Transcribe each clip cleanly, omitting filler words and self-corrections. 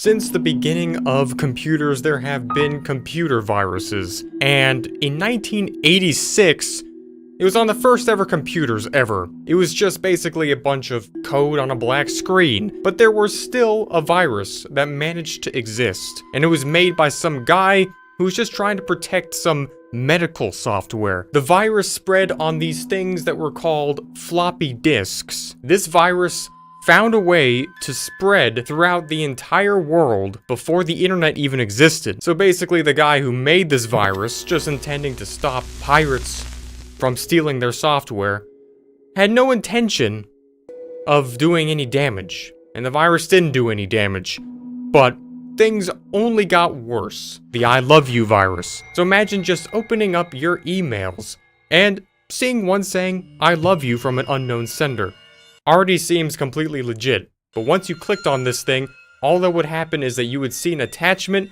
Since the beginning of computers, there have been computer viruses. And in 1986, it was on the first ever computers ever. It was just basically a bunch of code on a black screen. But there was still a virus that managed to exist. And it was made by some guy who was just trying to protect some medical software. The virus spread on these things that were called floppy disks. This virus found a way to spread throughout the entire world before the internet even existed. So basically the guy who made this virus, just intending to stop pirates from stealing their software, had no intention of doing any damage. And the virus didn't do any damage. But things only got worse. The I love you virus. So imagine just opening up your emails and seeing one saying I love you from an unknown sender. Already seems completely legit, but once you clicked on this thing, all that would happen is that you would see an attachment,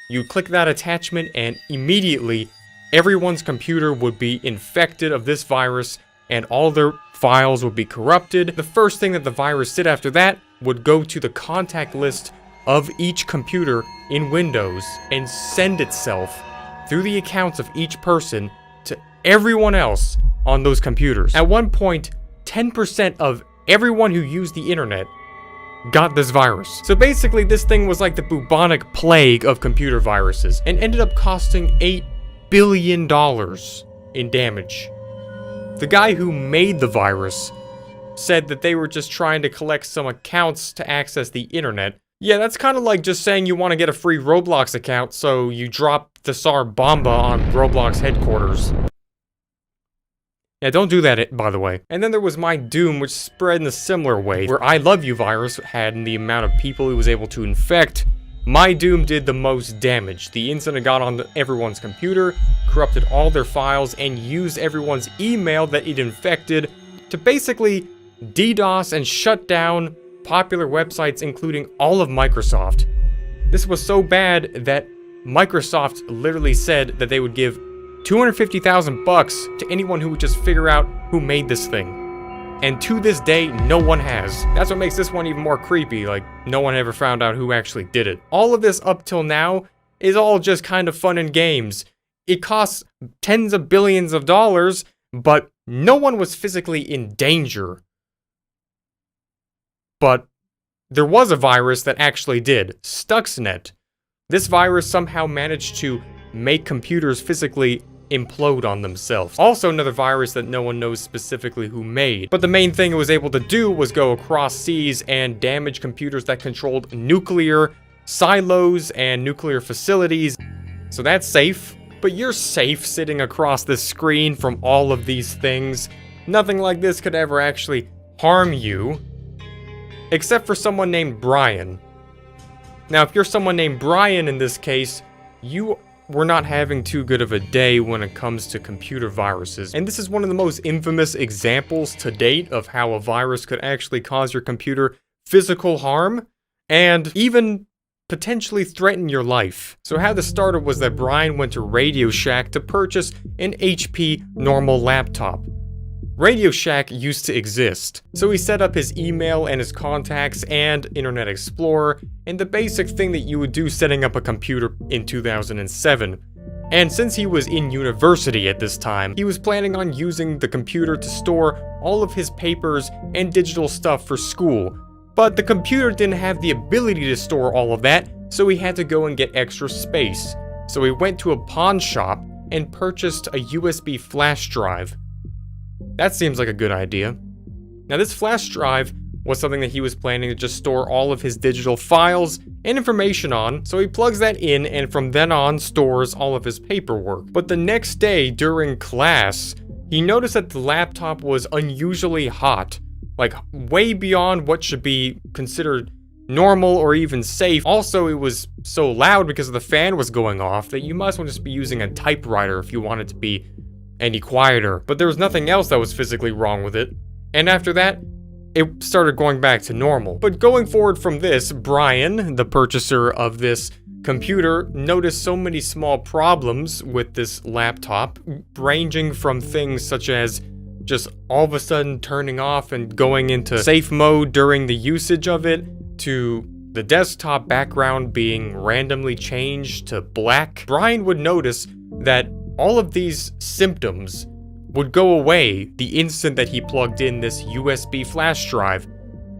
you click that attachment, and immediately everyone's computer would be infected of this virus, and all their files would be corrupted. The first thing that the virus did after that would go to the contact list of each computer in Windows and send itself through the accounts of each person to everyone else on those computers. At one point, 10% of everyone who used the internet got this virus. So basically this thing was like the bubonic plague of computer viruses and ended up costing $8 billion in damage. The guy who made the virus said that they were just trying to collect some accounts to access the internet. Yeah, that's kind of like just saying you want to get a free Roblox account, so you drop the Tsar Bomba on Roblox headquarters. Yeah, don't do that, by the way. And then there was My Doom, which spread in a similar way, where I Love You virus had in the amount of people it was able to infect. My Doom did the most damage. The incident got on everyone's computer, corrupted all their files, and used everyone's email that it infected to basically DDoS and shut down popular websites, including all of Microsoft. This was so bad that Microsoft literally said that they would give $250,000 to anyone who would just figure out who made this thing. And to this day, no one has. That's what makes this one even more creepy, like no one ever found out who actually did it. All of this up till now is all just kind of fun and games. It costs tens of billions of dollars, but no one was physically in danger. But there was a virus that actually did, Stuxnet. This virus somehow managed to make computers physically implode on themselves. Also another virus that no one knows specifically who made. But the main thing it was able to do was go across seas and damage computers that controlled nuclear silos and nuclear facilities. So that's safe. But you're safe sitting across this screen from all of these things. Nothing like this could ever actually harm you. Except for someone named Brian. Now, if you're someone named Brian in this case, you were not having too good of a day when it comes to computer viruses. And this is one of the most infamous examples to date of how a virus could actually cause your computer physical harm and even potentially threaten your life. So how this started was that Brian went to Radio Shack to purchase an HP normal laptop. Radio Shack used to exist, so he set up his email and his contacts and Internet Explorer, and the basic thing that you would do setting up a computer in 2007. And since he was in university at this time, he was planning on using the computer to store all of his papers and digital stuff for school. But the computer didn't have the ability to store all of that, so he had to go and get extra space. So he went to a pawn shop and purchased a USB flash drive. That seems like a good idea. Now this flash drive was something that he was planning to just store all of his digital files and information on, so he plugs that in and from then on stores all of his paperwork. But the next day during class, he noticed that the laptop was unusually hot, like way beyond what should be considered normal or even safe. Also, it was so loud because the fan was going off that you might as well just be using a typewriter if you want it to be any quieter. But there was nothing else that was physically wrong with it. And after that, it started going back to normal. But going forward from this, Brian, the purchaser of this computer, noticed so many small problems with this laptop, ranging from things such as just all of a sudden turning off and going into safe mode during the usage of it, to the desktop background being randomly changed to black, Brian would notice that all of these symptoms would go away the instant that he plugged in this USB flash drive.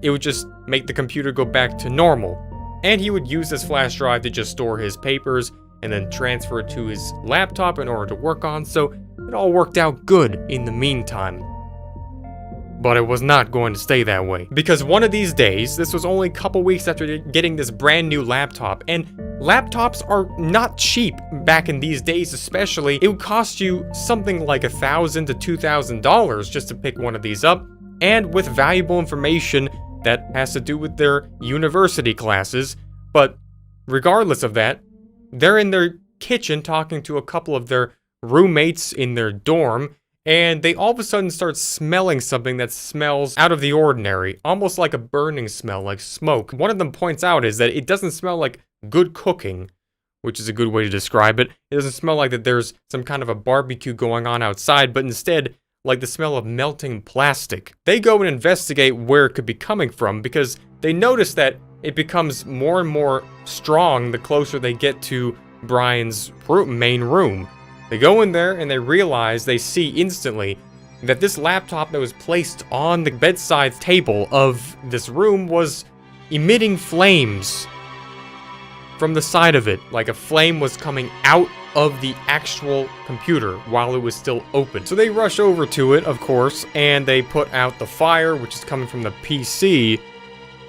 It would just make the computer go back to normal. And he would use this flash drive to just store his papers and then transfer it to his laptop in order to work on, so it all worked out good in the meantime. But it was not going to stay that way. Because one of these days, this was only a couple weeks after getting this brand new laptop, and laptops are not cheap back in these days especially. It would cost you something like $1,000 to $2,000 just to pick one of these up, and with valuable information that has to do with their university classes. But regardless of that, they're in their kitchen talking to a couple of their roommates in their dorm, and they all of a sudden start smelling something that smells out of the ordinary, almost like a burning smell, like smoke. One of them points out is that it doesn't smell like good cooking, which is a good way to describe it. It doesn't smell like that there's some kind of a barbecue going on outside, but instead, like the smell of melting plastic. They go and investigate where it could be coming from, because they notice that it becomes more and more strong the closer they get to Brian's main room. They go in there and they see instantly that this laptop that was placed on the bedside table of this room was emitting flames from the side of it, like a flame was coming out of the actual computer while it was still open. So they rush over to it, of course, and they put out the fire, which is coming from the PC,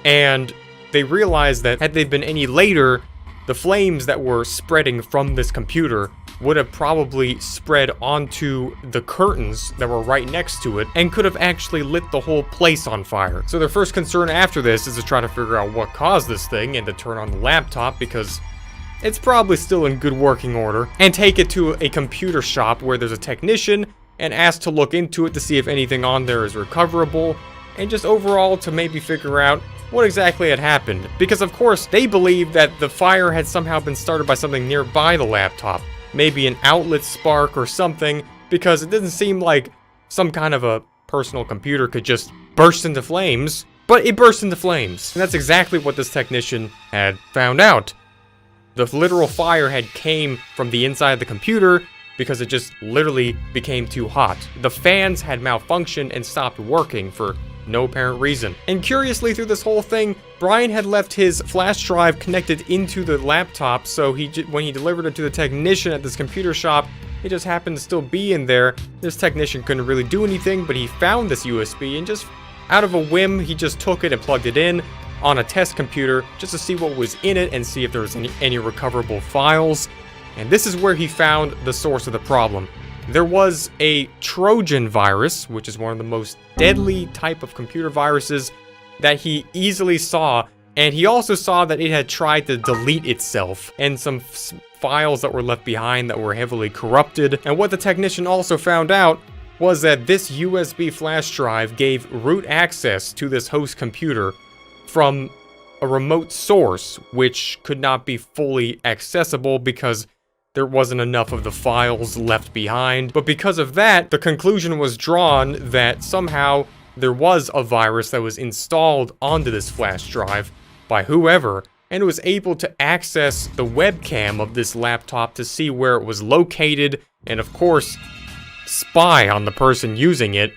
and they realize that had they been any later, the flames that were spreading from this computer would have probably spread onto the curtains that were right next to it and could have actually lit the whole place on fire. So their first concern after this is to try to figure out what caused this thing and to turn on the laptop, because it's probably still in good working order, and take it to a computer shop where there's a technician and ask to look into it to see if anything on there is recoverable, and just overall to maybe figure out what exactly had happened. Because of course, they believe that the fire had somehow been started by something nearby the laptop. Maybe an outlet spark or something, because it doesn't seem like some kind of a personal computer could just burst into flames. But it burst into flames. And that's exactly what this technician had found out. The literal fire had came from the inside of the computer because it just literally became too hot. The fans had malfunctioned and stopped working for no apparent reason. And curiously, through this whole thing, Brian had left his flash drive connected into the laptop, so when he delivered it to the technician at this computer shop, it just happened to still be in there. This technician couldn't really do anything, but he found this USB, and just out of a whim, he just took it and plugged it in on a test computer just to see what was in it and see if there was any recoverable files. And this is where he found the source of the problem. There was a Trojan virus, which is one of the most deadly type of computer viruses that he easily saw, and he also saw that it had tried to delete itself and some files that were left behind that were heavily corrupted. And what the technician also found out was that this USB flash drive gave root access to this host computer from a remote source, which could not be fully accessible because there wasn't enough of the files left behind. But because of that, the conclusion was drawn that somehow there was a virus that was installed onto this flash drive by whoever, and it was able to access the webcam of this laptop to see where it was located, and of course, spy on the person using it,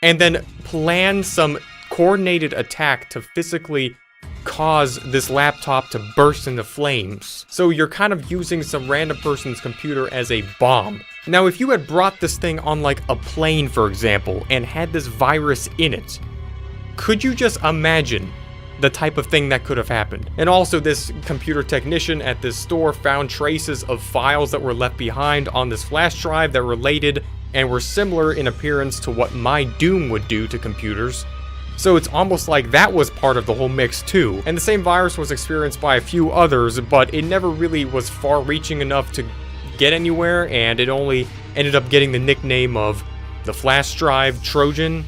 and then plan some coordinated attack to physically cause this laptop to burst into flames. So you're kind of using some random person's computer as a bomb. Now, if you had brought this thing on like a plane, for example, and had this virus in it, could you just imagine the type of thing that could have happened? And also, this computer technician at this store found traces of files that were left behind on this flash drive that related and were similar in appearance to what my Doom would do to computers. So it's almost like that was part of the whole mix too. And the same virus was experienced by a few others, but it never really was far-reaching enough to get anywhere, and it only ended up getting the nickname of the flash drive Trojan,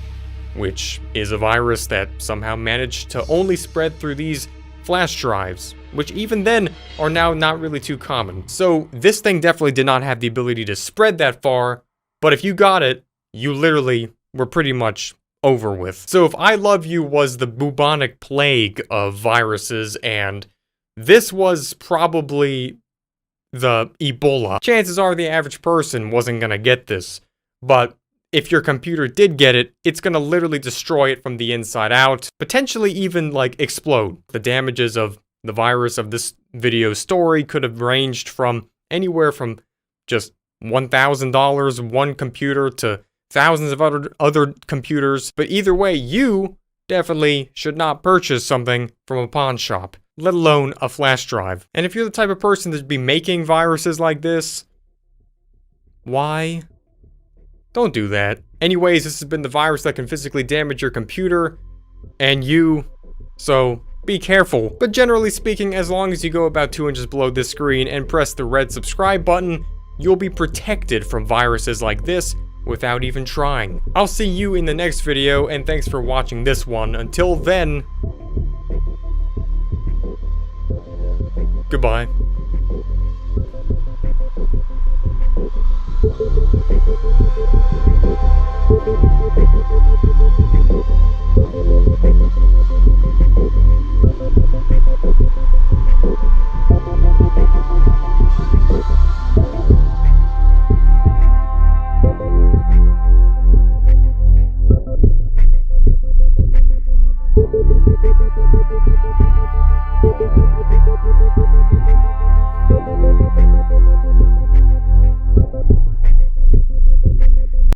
which is a virus that somehow managed to only spread through these flash drives, which even then are now not really too common. So this thing definitely did not have the ability to spread that far, but if you got it, you literally were pretty much over with. So if I Love You was the bubonic plague of viruses and this was probably the Ebola, chances are the average person wasn't gonna get this. But if your computer did get it, it's gonna literally destroy it from the inside out, potentially even, like, explode. The damages of the virus of this video story could have ranged from anywhere from just $1,000 one computer to thousands of other computers. But either way, you definitely should not purchase something from a pawn shop, let alone a flash drive. And if you're the type of person that'd be making viruses like this, why? Don't do that. Anyways, this has been the virus that can physically damage your computer and you, so be careful. But generally speaking, as long as you go about 2 inches below this screen and press the red subscribe button, you'll be protected from viruses like this without even trying. I'll see you in the next video, and thanks for watching this one. Until then, goodbye.